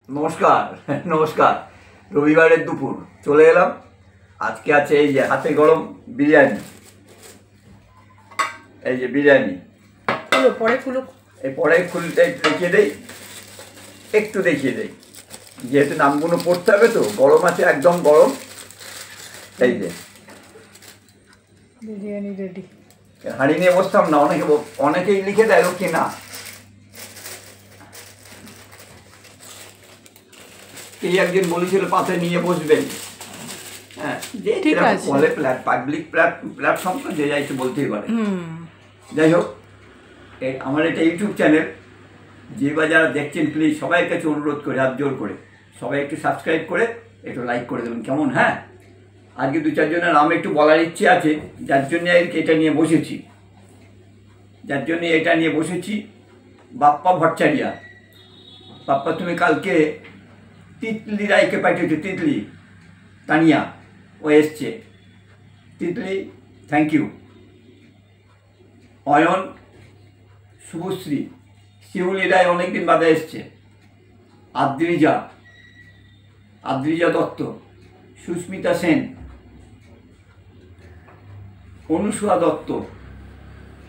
নমস্কার নমস্কার। রবিবারের দুপুর চলে এলাম। আজকে আছে এই যে হাতে গরম বিরিয়ানি। এই যে বিরিয়ানি পরে খুলো, এই পরে খুলতে দেখিয়ে দেই, একটু দেখিয়ে দেই, যেহেতু নামগুলো পড়তে হবে তো। গরম আছে, একদম গরম। এই যে বিরিয়ানি রেডি। হাঁড়ি নিয়ে বসতাম না, অনেকেই লিখে দেয় কি না। এই একদিন বলেছিল পাতে নিয়ে বসবেন। হ্যাঁ, যে বলে পাবলিক প্ল্যাটফর্ম তো যে যাইছে বলতেই পারে। যাই হোক, আমার এটা ইউটিউব চ্যানেল, যে বা যারা দেখছেন প্লিজ সবাই কাছে অনুরোধ করে, হাত জোর করে সবাই একটু সাবস্ক্রাইব করে একটু লাইক করে দেবেন, কেমন? হ্যাঁ, আজকে দু চারজনের নাম একটু বলার ইচ্ছে আছে, যার জন্যে এটা নিয়ে বসেছি। বাপ্পা ভট্টাচার্য। বাপ্পা, তুমি কালকে তিতলি রায়কে পাঠিয়েছো, তিতলি তানিয়া, ও এসছে। Titli, thank you. অয়ন, শুভশ্রী, শিউলি রায় অনেকদিন বাদে এসছে। আদ্রিজা দত্ত, সুস্মিতা সেন, অনুসুয়া দত্ত,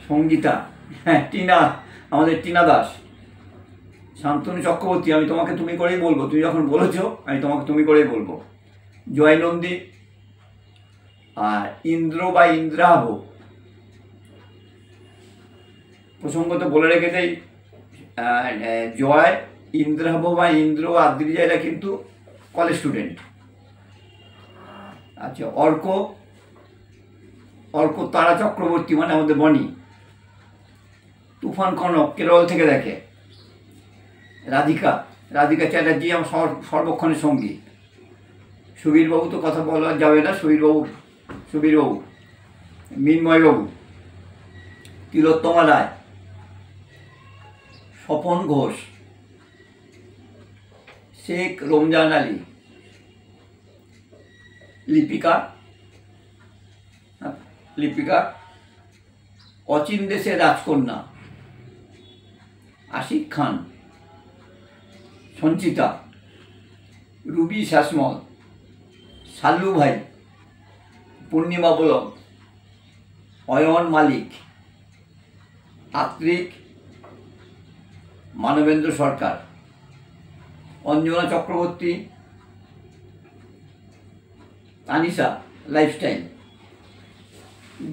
সঙ্গীতা, হ্যাঁ, টিনা, আমাদের টিনা দাস, শান্তনু চক্রবর্তী। আমি তোমাকে তুমি করেই বলবো, তুমি যখন বলেছো আমি তোমাকে তুমি করেই বলবো। জয় নন্দী, আর ইন্দ্র বা ইন্দ্রাভ। প্রসঙ্গত বলে রেখে দেই, জয়, ইন্দ্রাভ বা ইন্দ্র, আদ্রিজা এরা কিন্তু কলেজ স্টুডেন্ট। আচ্ছা, অর্ক তারা চক্রবর্তী, মানে আমাদের বনি। তুফান কনক কেরল থেকে দেখে। রাধিকা চ্যাটার্জি আমার সর্বক্ষণের সঙ্গী। সুবীরবাবু তো কথা বলা যাবে না, সুবীরবাবু, মিনময়বাবু, তিলোত্তমা রায়, স্বপন ঘোষ, শেখ রমজান আলী, লিপিকা, অচিন দেশের রাজকন্যা, আশিক খান, সঞ্চিতা, রুবি শাসমল, শাল্লু ভাই, Purnima Balak, Ayan Malik, Atrik, Manabendra Sarkar, Anjana Chakraborty, Tanisha lifestyle,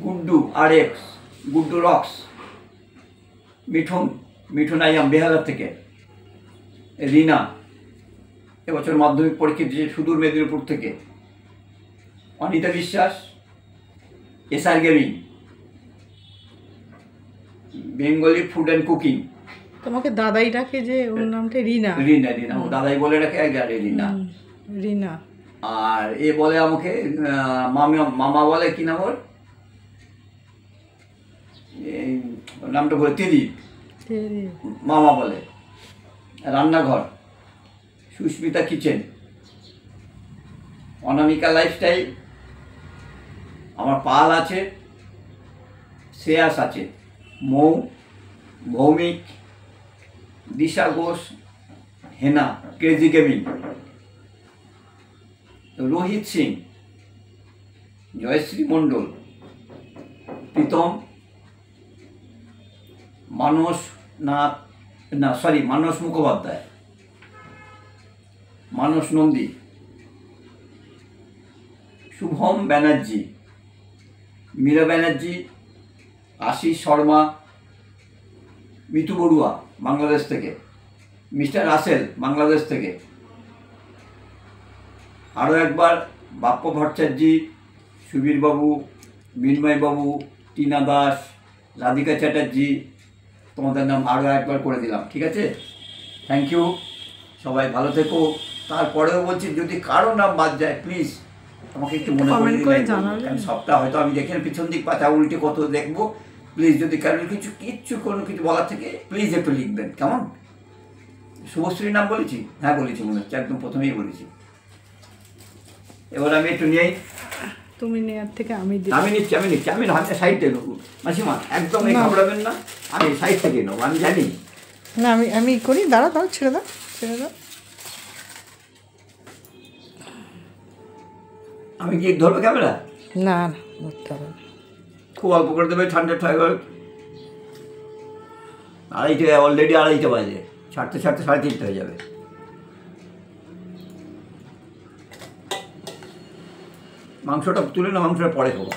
Guddu RX, Guddu rocks, Mithun I am Behala থেকে, রিনা এবছর মাধ্যমিক পরীক্ষা দিয়েছে সুদূর মেদিনীপুর থেকে, অনিতা বিশ্বাস, SR gaming, Bengali food and cooking. তোমাকে দাদাই ডাকে যে, ওর নামটা রিনা। ও দাদাই বলে ডাকে, আগে রিনা। আর এ বলে আমাকে মামা বলে, কি নাম ওর, নামটা বলে দিদি, মামা বলে। রান্নাঘর, সুস্মিতা কিচেন, অনামিকা লাইফস্টাইল, আমার পাল আছে, শ্রেয়াস আছে, ভৌমিক, দিশা ঘোষ, হেনা, ক্রেজি গেমিং, রোহিত সিং, জয়শ্রী মণ্ডল, প্রীতম, মানস মুখোপাধ্যায়, মানস নন্দী, শুভম ব্যানার্জি, মীরা ব্যানার্জি, আশিস শর্মা, মিতু বড়ুয়া বাংলাদেশ থেকে, মিস্টার রাসেল বাংলাদেশ থেকে। আরও একবার বাপ্পা ভট্টাচার্য, সুবীরবাবু, মিনময়বাবু, টিনা দাস, রাধিকা চ্যাটার্জি, তোমাদের নাম আরও একবার করে দিলাম, ঠিক আছে? থ্যাংক ইউ, সবাই ভালো থেকো। তারপরেও বলছি, যদি কারো নাম বাদ যায় প্লিজ আমাকে একটু মনে করে জানাবেন। কারণ সবটা হয়তো আমি দেখি না, পিছন দিক পাতা উল্টে কত দেখবো। প্লিজ যদি কারোর কোনো কিছু বলার থেকে প্লিজ একটু লিখবেন, কেমন? শুভশ্রীর নাম বলেছি? হ্যাঁ বলেছি, মনে হচ্ছে একদম প্রথমেই বলেছি। এবার আমি একটু নিয়েই, তুমি নেওয়ার থেকে আমি নিচ্ছি, আমি সাইড থেকে নেবো। মাসিমা একদম ঘাবড়াবেন না, আমি সাইড থেকে নেবো, আমি জানি না। আমি করি, দাঁড়া ছেড়ে দাও। আমি কি ধরবো ক্যামেরা? না না ধরতে হবে না। খুব অল্প করে দেবে, ঠান্ডা ঠান্ডা। আড়াইটে, অলরেডি আড়াইটে বাজে, ছাড়তে ছাড়তে 3:30 হয়ে যাবে। মাংসটা তুলে না, মাংসটা পরে খাবো।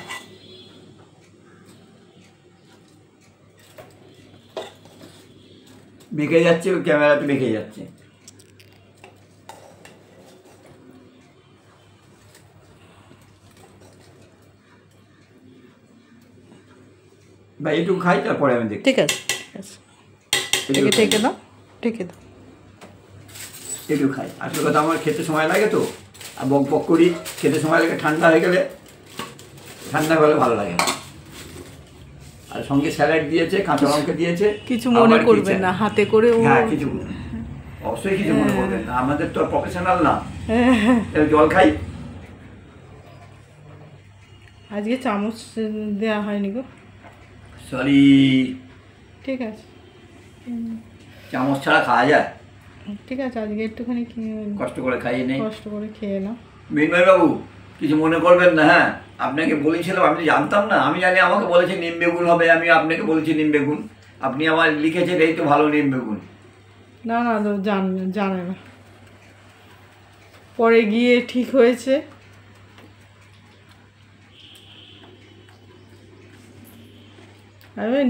বেঁকে যাচ্ছে, ওই ক্যামেরাতে বেঁকে যাচ্ছে। ভাই একটু খাই, তারপরে আমি দেখি। ঠিক আছে ঠিক আছে, ঠেকে দাও, ঠেকে দাও। একটু খাই, আসলে কথা আমার খেতে সময় লাগে তো, আর বক বক করি, খেতে সময় লাগে। ঠান্ডা হয়ে গেলে, ঠান্ডা হলে ভালো লাগে না। আর সঙ্গে স্যালাড দিয়েছে, কাঁচা লঙ্কা দিয়েছে। কিছু মনে করবেন না, হাতে করে ও। হ্যাঁ, কিছু অবশ্যই কিছু মনে করবেন না, আমাদের তো প্রফেশনাল না। জল খাই। আজকে চামচ দেওয়া হয়নি গো, সরি। ঠিক আছে চামচ ছাড়া খাওয়া যায়? ঠিক আছে, আজকে একটুখানি কষ্ট করে খাইয়ে নেই, কষ্ট করে খেয়ে নাও। বিনয় বাবু কিছু মনে করবেন না। হ্যাঁ, আপনাকে বলেছিলাম, আমি জানতাম না। আমি জানি আমাকে বলেছে নিম বেগুন হবে, আমি আপনাকে বলেছি নিম বেগুন। আপনি আমার লিখেছেন এই তো ভালো নিম বেগুন। না না, জানে না, পরে গিয়ে ঠিক হয়েছে।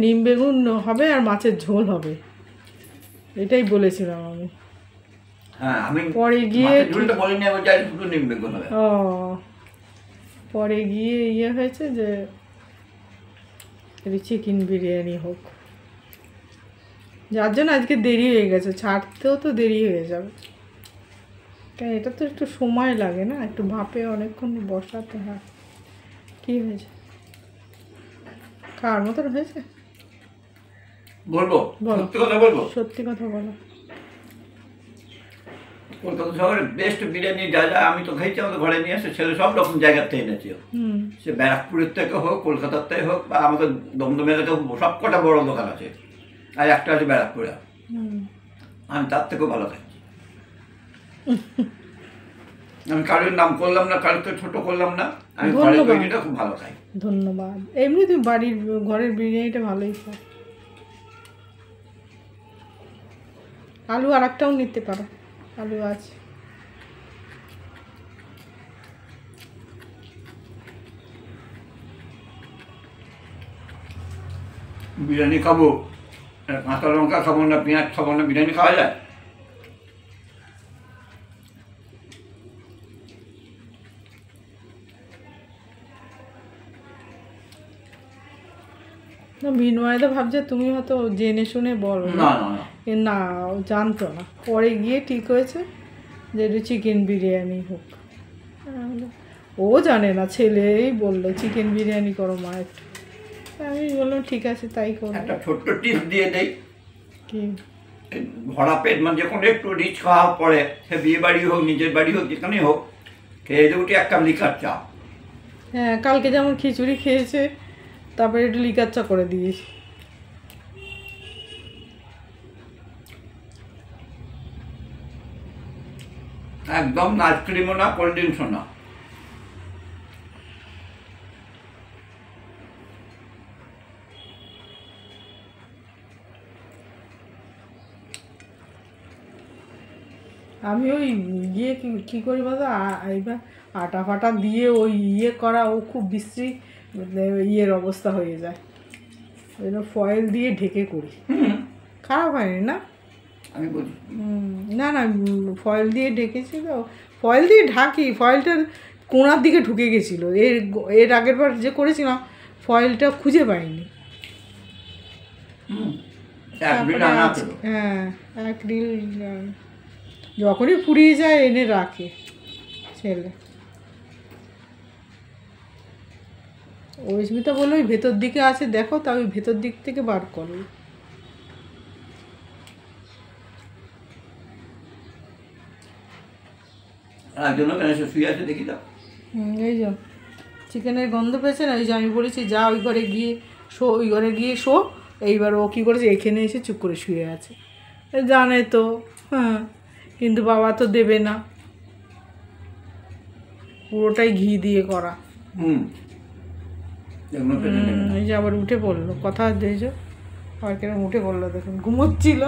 নিম বেগুন হবে আর মাছের ঝোল হবে, এটাই বলেছিলাম আমি। হ্যাঁ, আমি পরে গিয়ে ঝোলটা বলিনি, আমি চাই শুধু নিম বেগুন হবে। ও, পরে গিয়ে ইয়ে হয়েছে যে চিকেন বিরিয়ানি হোক, যার জন্য আজকে দেরি হয়ে গেছে। ছাড়তেও তো দেরি হয়ে যাবে, কেন এটা তো একটু সময় লাগে না, একটু ভাপে অনেকক্ষণ বসাতে হয়। কী হয়েছে, খাওয়ার মতন হয়েছে? বলবো, সত্যি কথা বলবো, সত্যি কথা বলো। কলকাতা শহরের বেস্ট বিরিয়ানি যা যা আমি তো খেয়েছি, আমাদের ঘরে নিয়ে আসে ছেলে সব রকম জায়গার থেকে এনেছি। সে ব্যারাকপুরের থেকে হোক, কলকাতার থেকে হোক, বা আমাদের দমদমের হোক, সব কটা বড় দোকান আছে, আর একটা আছে ব্যারাকপুরে। আমি তার থেকেও ভালো খাচ্ছি। আমি কারোর নাম করলাম না, কারোর তো ছোট করলাম না, আমি ঘরের বিরিয়ানিটা খুব ভালো খাই। ধন্যবাদ। এমনি তুমি বাড়ির ঘরের বিরিয়ানিটা ভালোই খাও। আলু আর একটাও নিতে পারো, আলু আছে। বিরিয়ানি খাবো, কাঁচা লঙ্কা খাবো না, পেঁয়াজ খাবো না, বিরিয়ানি খাওয়া যায়? না, বিনয়দা ভাবছে তুমি হয়তো জেনে শুনে বলো। না না না, না, ও জানতো না, পরে গিয়ে ঠিক হয়েছে যে একটু চিকেন বিরিয়ানি হোক। ও জানে না, ছেলেই বললো চিকেন বিরিয়ানি করো মা একটু। আমি বললাম ঠিক আছে তাই করো। একটা ছোট্ট টিপস দিয়ে দেই, কি? ভরা পেট, মানে যখন একটু রিচ খাওয়া পড়ে, সে বিয়ে বাড়ি হোক, নিজের বাড়ি হোক, যেখানেই হোক, খেয়ে দিয়ে উঠে 1 কাপ লিকার চা। হ্যাঁ, কালকে যেমন খিচুড়ি খেয়েছে, তারপরে একটু লিকার চা করে দিয়েছি। একদম আইসক্রিমও না, কোল্ড ড্রিঙ্কসও না। আমি ওই গিয়ে কী করি বলতো, এইবার আটা ফাটা দিয়ে ওই ইয়ে করা, ও খুব বিশ্রী ইয়ের অবস্থা হয়ে যায়, ওই জন্য ফয়েল দিয়ে ঢেকে করি। খারাপ হয়নি না? আমি বলছি না না, ফয়েল দিয়ে ঢেকেছি তো, ফয়েল দিয়ে ঢাকি, ফয়েলটার কোণার দিকে ঢুকে গেছিলো। এর আগের বার যে করেছিলাম ফয়েলটা খুঁজে পাইনি। হ্যাঁ, অ্যাক্রিল যখনই ফুরিয়ে যায় এনে রাখে ছেলে। অস্মিতা বললো ওই ভেতর দিকে আছে, দেখো, তা ওই ভেতর দিক থেকে বার করো। একজনও কেন শুয়ে আছে দেখি তো। এই যে চিকেনের গন্ধ পেয়েছে না, ওই যে আমি বলেছি যা ওই ঘরে গিয়ে শো, ওই ঘরে গিয়ে শো। এইবার ও কী করেছে, এখানে এসে চুপ করে শুয়ে আছে, জানে তো। হ্যাঁ, কিন্তু বাবা তো দেবে না, পুরোটাই ঘি দিয়ে করা। হুম, এগুলো পেটে নেবে না। এই যে আবার উঠে পড়লো, কথা দিয়েছ আর কেন উঠে পড়লো, দেখুন ঘুমোচ্ছিল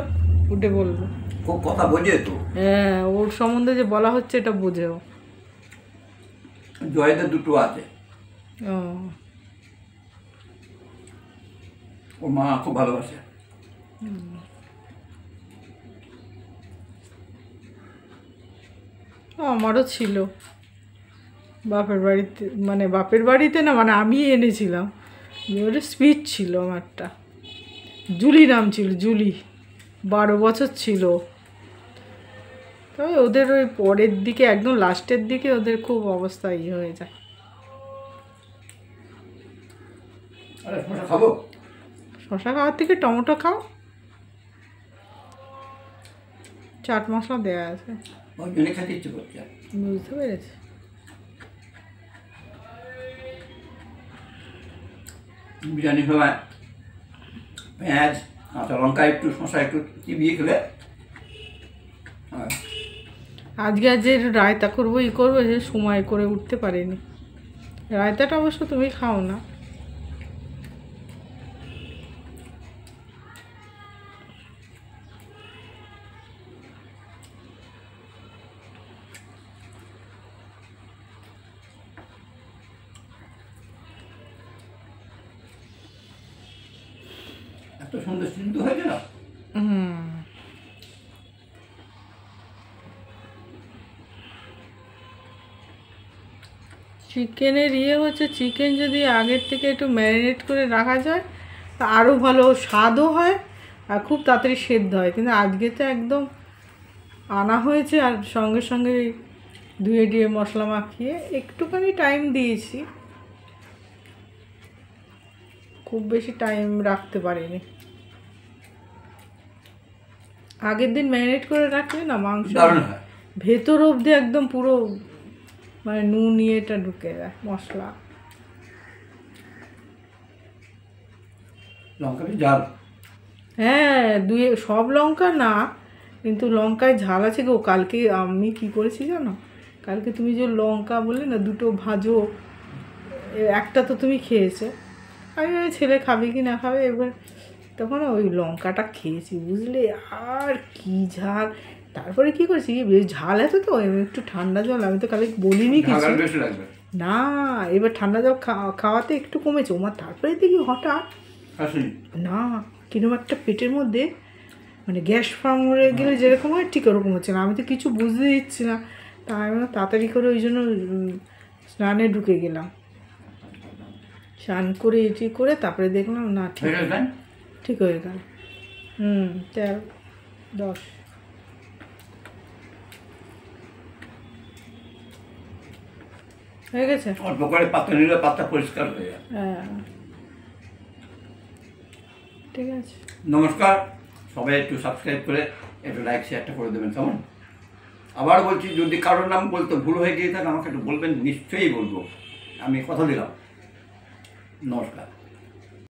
উঠে পড়লো। খুব কথা বোঝে তো। হ্যাঁ, ওর সম্বন্ধে যে বলা হচ্ছে এটা বোঝেও। জয়েদের দুটো আছে, ও ওর মা খুব ভালোবাসে। আমারও ছিল বাপের বাড়িতে, মানে বাপের বাড়িতে না, মানে আমি এনেছিলাম। ওটা স্পিচ ছিল আমারটা, জুলি নাম ছিল, জুলি, 12 বছর ছিল। তবে ওদের ওই পরের দিকে একদম লাস্টের দিকে ওদের খুব অবস্থা ইয়ে হয়ে যায়। আরে শশা খাবো? শশা খাওয়ার থেকে টমেটো খাও, চাট মশলা দেওয়া আছে। ওই জন্য খেতে ইচ্ছে করছে। বুঝতে পেরেছি। বিরিয়ানির সময় পেঁয়াজ, কাঁচা লঙ্কা, একটু শশা একটু চিবিয়ে খেলে। আজকে আর যে রায়তা করবো ই করবো, সে সময় করে উঠতে পারিনি। রায়তাটা অবশ্য তুমি খাও না। এত সুন্দর সিদ্ধ হয়েছে না। চিকেনের ইয়ে হচ্ছে, চিকেন যদি আগের থেকে একটু ম্যারিনেট করে রাখা যায় তা আরও ভালো স্বাদও হয় আর খুব তাড়াতাড়ি সেদ্ধ হয়। কিন্তু আজকে তো একদম আনা হয়েছে আর সঙ্গে সঙ্গে ধুয়ে মশলা মাখিয়ে একটুখানি টাইম দিয়েছি, খুব বেশি টাইম রাখতে পারিনি। আগের দিন ম্যারিনেট করে রাখলে না মাংস দারুণ হয়। ভেতর অবধি একদম পুরো মানে নুন ইয়েটা ঢুকে যায়, মশলা। লঙ্কা ঝাল। হ্যাঁ, সব লঙ্কা না, কিন্তু লঙ্কায় ঝাল আছে গো। কালকে আমি কি করেছি জানো, কালকে তুমি যে লঙ্কা বললে না দুটো ভাজো, একটা তো তুমি খেয়েছো, আমি ওই ছেলে খাবে কি না খাবে, এবার তখন ওই লঙ্কাটা খেয়েছি বুঝলে, আর কি ঝাল। তারপরে কি করেছি, বেশ ঝাল আছে তো একটু ঠান্ডা জল, আমি তো কালকে বলিনি কিছু না, এবার ঠান্ডা জল খাওয়াতে একটু কমেছে আমার। তারপরে দেখি হঠাৎ না কিরকম একটা পেটের মধ্যে মানে গ্যাস ফার্ম হয়ে গেলে যেরকম হয় ঠিক ওরকম হচ্ছে না। আমি তো কিছু বুঝতে দিচ্ছি না, তাই আমি তাড়াতাড়ি করে ওই জন্য স্নানে ঢুকে গেলাম। স্নান করে এটি করে তারপরে দেখলাম না ঠিক হয়ে গেল। 13, 10 হয়ে গেছে। অল্প করে পাতা নিলে পাতা পরিষ্কার হয়ে যায়। হ্যাঁ, ঠিক আছে। নমস্কার, সবাই একটু সাবস্ক্রাইব করে একটু লাইক শেয়ারটা করে দেবেন কেমন। আবার বলছি, যদি কারোর নাম বলতে ভুল হয়ে গিয়ে থাকে আমাকে একটু বলবেন, নিশ্চয়ই বলবো, আমি কথা দিলাম। নমস্কার।